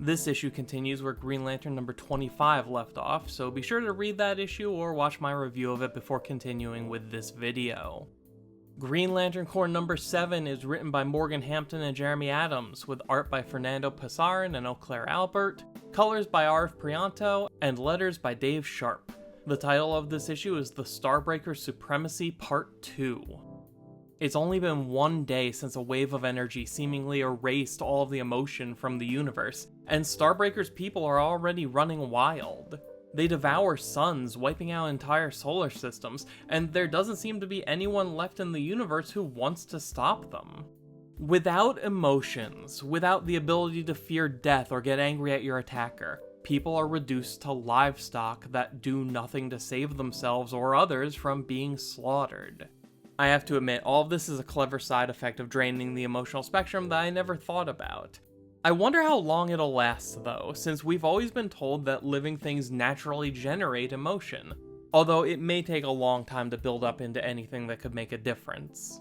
This issue continues where Green Lantern number 25 left off, so be sure to read that issue or watch my review of it before continuing with this video. Green Lantern Corps number 7 is written by Morgan Hampton and Jeremy Adams, with art by Fernando Pasarin and Auclair Albert, colors by Arif Prianto, and letters by Dave Sharp. The title of this issue is The Starbreaker Supremacy Part 2. It's only been one day since a wave of energy seemingly erased all of the emotion from the universe, and Starbreaker's people are already running wild. They devour suns, wiping out entire solar systems, and there doesn't seem to be anyone left in the universe who wants to stop them. Without emotions, without the ability to fear death or get angry at your attacker, people are reduced to livestock that do nothing to save themselves or others from being slaughtered. I have to admit, all of this is a clever side effect of draining the emotional spectrum that I never thought about. I wonder how long it'll last though, since we've always been told that living things naturally generate emotion, although it may take a long time to build up into anything that could make a difference.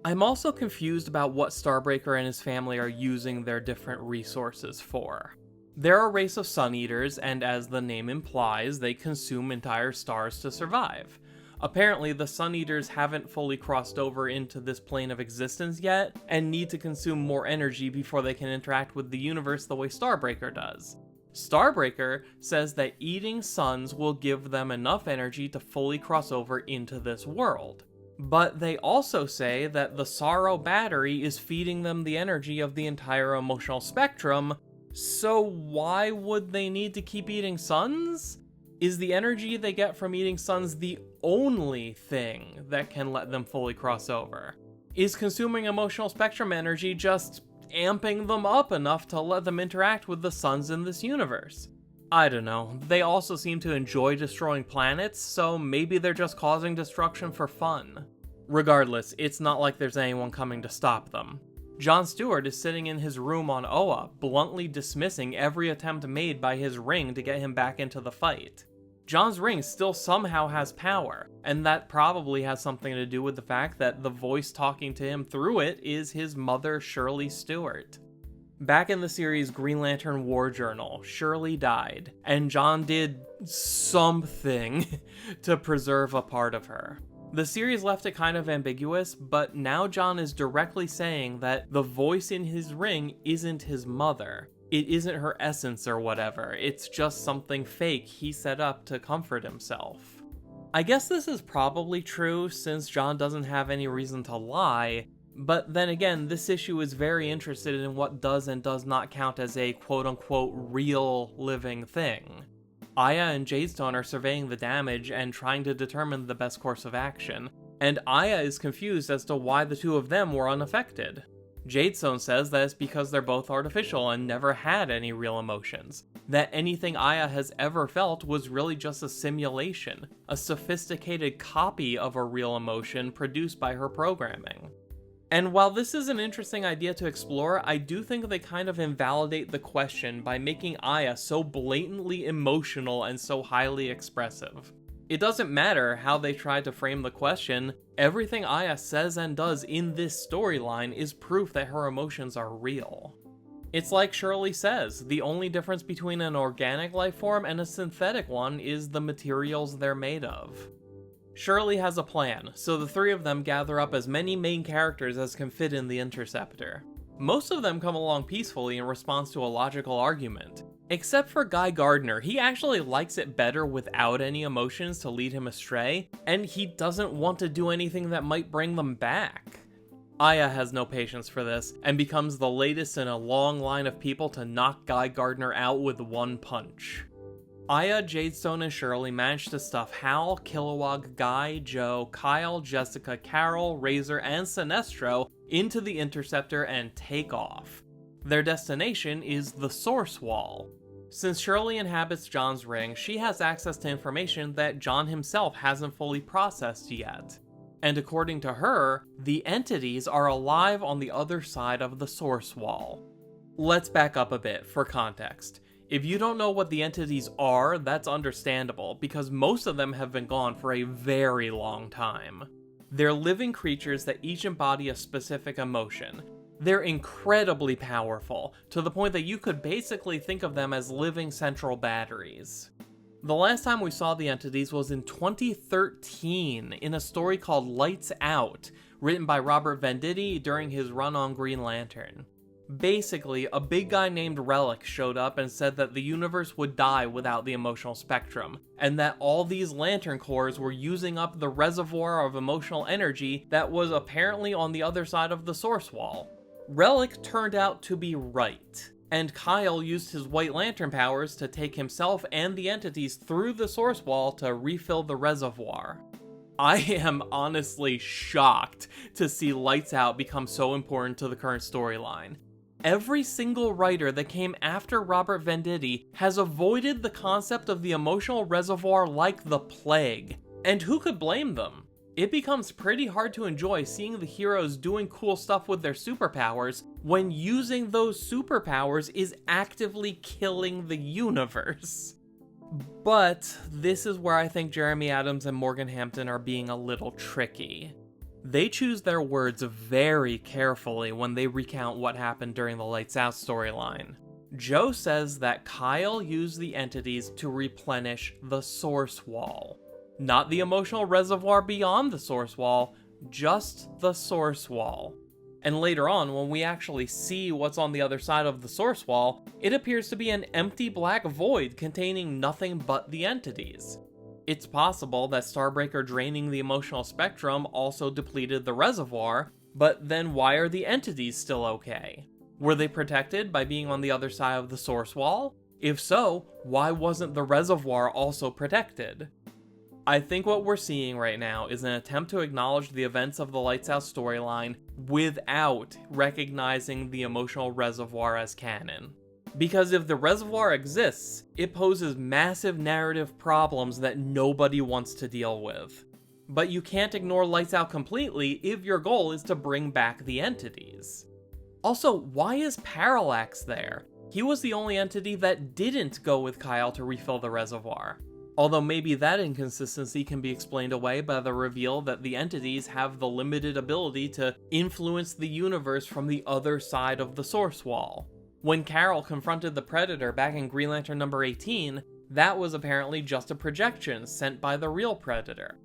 I'm also confused about what Starbreaker and his family are using their different resources for. They're a race of Sun Eaters, and as the name implies, they consume entire stars to survive. Apparently, the Sun Eaters haven't fully crossed over into this plane of existence yet, and need to consume more energy before they can interact with the universe the way Starbreaker does. Starbreaker says that eating suns will give them enough energy to fully cross over into this world. But they also say that the Sorrow Battery is feeding them the energy of the entire emotional spectrum, so why would they need to keep eating suns? Is the energy they get from eating suns the only thing that can let them fully cross over? Is consuming emotional spectrum energy just amping them up enough to let them interact with the suns in this universe? I don't know. They also seem to enjoy destroying planets, so maybe they're just causing destruction for fun. Regardless, it's not like there's anyone coming to stop them. John Stewart is sitting in his room on Oa, bluntly dismissing every attempt made by his ring to get him back into the fight. John's ring still somehow has power, and that probably has something to do with the fact that the voice talking to him through it is his mother, Shirley Stewart. Back in the series Green Lantern War Journal, Shirley died, and John did something to preserve a part of her. The series left it kind of ambiguous, but now John is directly saying that the voice in his ring isn't his mother. It isn't her essence or whatever, it's just something fake he set up to comfort himself. I guess this is probably true since John doesn't have any reason to lie, but then again, this issue is very interested in what does and does not count as a quote-unquote real living thing. Aya and Jadestone are surveying the damage and trying to determine the best course of action, and Aya is confused as to why the two of them were unaffected. Jadestone says that it's because they're both artificial and never had any real emotions, that anything Aya has ever felt was really just a simulation, a sophisticated copy of a real emotion produced by her programming. And while this is an interesting idea to explore, I do think they kind of invalidate the question by making Aya so blatantly emotional and so highly expressive. It doesn't matter how they try to frame the question, everything Aya says and does in this storyline is proof that her emotions are real. It's like Shirley says, the only difference between an organic life form and a synthetic one is the materials they're made of. Shirley has a plan, so the three of them gather up as many main characters as can fit in the Interceptor. Most of them come along peacefully in response to a logical argument. Except for Guy Gardner, he actually likes it better without any emotions to lead him astray, and he doesn't want to do anything that might bring them back. Aya has no patience for this, and becomes the latest in a long line of people to knock Guy Gardner out with one punch. Aya, Jadestone, and Shirley manage to stuff Hal, Kilowog, Guy, Joe, Kyle, Jessica, Carol, Razor, and Sinestro into the Interceptor and take off. Their destination is the Source Wall. Since Shirley inhabits John's ring, she has access to information that John himself hasn't fully processed yet. And according to her, the entities are alive on the other side of the Source Wall. Let's back up a bit for context. If you don't know what the entities are, that's understandable, because most of them have been gone for a very long time. They're living creatures that each embody a specific emotion. They're incredibly powerful, to the point that you could basically think of them as living central batteries. The last time we saw the entities was in 2013 in a story called Lights Out, written by Robert Venditti during his run on Green Lantern. Basically, a big guy named Relic showed up and said that the universe would die without the emotional spectrum, and that all these lantern cores were using up the reservoir of emotional energy that was apparently on the other side of the source wall. Relic turned out to be right, and Kyle used his White Lantern powers to take himself and the entities through the source wall to refill the reservoir. I am honestly shocked to see Lights Out become so important to the current storyline. Every single writer that came after Robert Venditti has avoided the concept of the emotional reservoir like the plague, and who could blame them? It becomes pretty hard to enjoy seeing the heroes doing cool stuff with their superpowers when using those superpowers is actively killing the universe. But this is where I think Jeremy Adams and Morgan Hampton are being a little tricky. They choose their words very carefully when they recount what happened during the Lights Out storyline. Joe says that Kyle used the entities to replenish the source wall. Not the emotional reservoir beyond the source wall, just the source wall. And later on, when we actually see what's on the other side of the source wall, it appears to be an empty black void containing nothing but the entities. It's possible that Starbreaker draining the emotional spectrum also depleted the reservoir, but then why are the entities still okay? Were they protected by being on the other side of the source wall? If so, why wasn't the reservoir also protected? I think what we're seeing right now is an attempt to acknowledge the events of the Lights Out storyline without recognizing the emotional reservoir as canon. Because if the reservoir exists, it poses massive narrative problems that nobody wants to deal with. But you can't ignore Lights Out completely if your goal is to bring back the entities. Also, why is Parallax there? He was the only entity that didn't go with Kyle to refill the reservoir. Although maybe that inconsistency can be explained away by the reveal that the entities have the limited ability to influence the universe from the other side of the source wall. When Carol confronted the Predator back in Green Lantern number 18, that was apparently just a projection sent by the real Predator.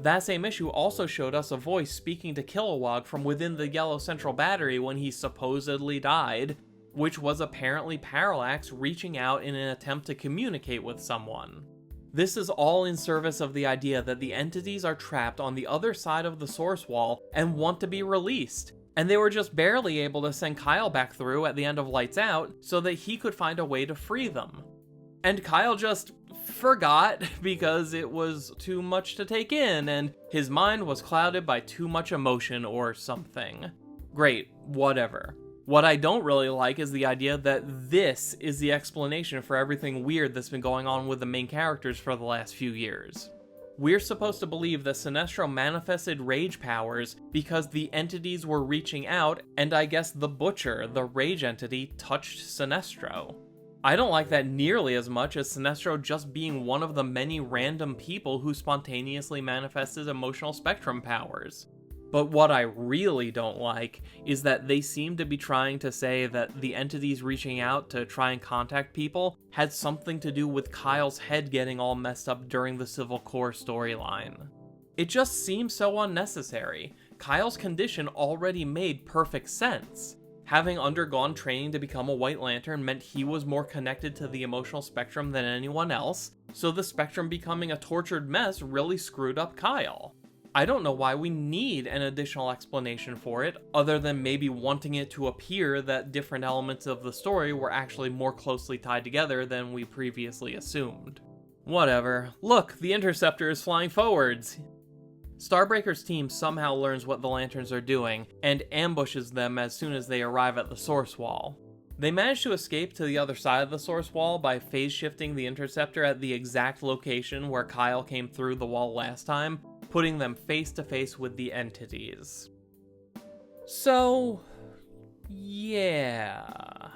That same issue also showed us a voice speaking to Kilowog from within the Yellow Central Battery when he supposedly died, which was apparently Parallax reaching out in an attempt to communicate with someone. This is all in service of the idea that the entities are trapped on the other side of the source wall and want to be released, and they were just barely able to send Kyle back through at the end of Lights Out so that he could find a way to free them. And Kyle just forgot because it was too much to take in and his mind was clouded by too much emotion or something. Great, whatever. What I don't really like is the idea that this is the explanation for everything weird that's been going on with the main characters for the last few years. We're supposed to believe that Sinestro manifested rage powers because the entities were reaching out, and I guess the Butcher, the rage entity, touched Sinestro. I don't like that nearly as much as Sinestro just being one of the many random people who spontaneously manifested emotional spectrum powers. But what I really don't like is that they seem to be trying to say that the entities reaching out to try and contact people had something to do with Kyle's head getting all messed up during the Civil Core storyline. It just seems so unnecessary. Kyle's condition already made perfect sense. Having undergone training to become a White Lantern meant he was more connected to the emotional spectrum than anyone else, so the spectrum becoming a tortured mess really screwed up Kyle. I don't know why we need an additional explanation for it, other than maybe wanting it to appear that different elements of the story were actually more closely tied together than we previously assumed. Whatever. Look, the Interceptor is flying forwards! Starbreaker's team somehow learns what the Lanterns are doing, and ambushes them as soon as they arrive at the source wall. They manage to escape to the other side of the source wall by phase-shifting the Interceptor at the exact location where Kyle came through the wall last time, putting them face-to-face with the entities. So, yeah.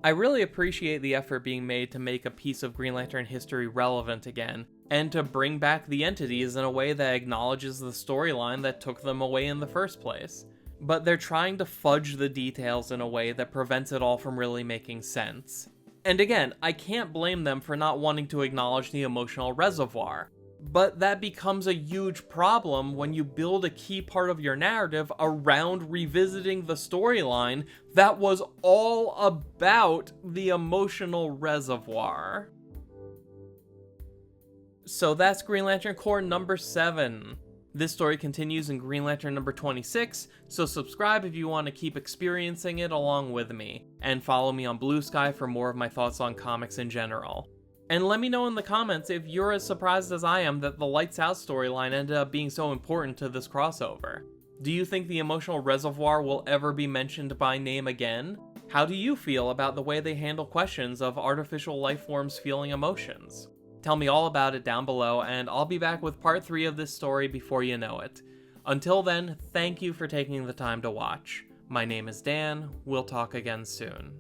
I really appreciate the effort being made to make a piece of Green Lantern history relevant again, and to bring back the entities in a way that acknowledges the storyline that took them away in the first place. but they're trying to fudge the details in a way that prevents it all from really making sense. And again, I can't blame them for not wanting to acknowledge the emotional reservoir, but that becomes a huge problem when you build a key part of your narrative around revisiting the storyline that was all about the emotional reservoir. So that's Green Lantern Corps number 7. This story continues in Green Lantern number 26, so subscribe if you want to keep experiencing it along with me, and follow me on Blue Sky for more of my thoughts on comics in general. And let me know in the comments if you're as surprised as I am that the Lights Out storyline ended up being so important to this crossover. Do you think the emotional reservoir will ever be mentioned by name again? How do you feel about the way they handle questions of artificial life forms feeling emotions? Tell me all about it down below, and I'll be back with part 3 of this story before you know it. Until then, thank you for taking the time to watch. My name is Dan, we'll talk again soon.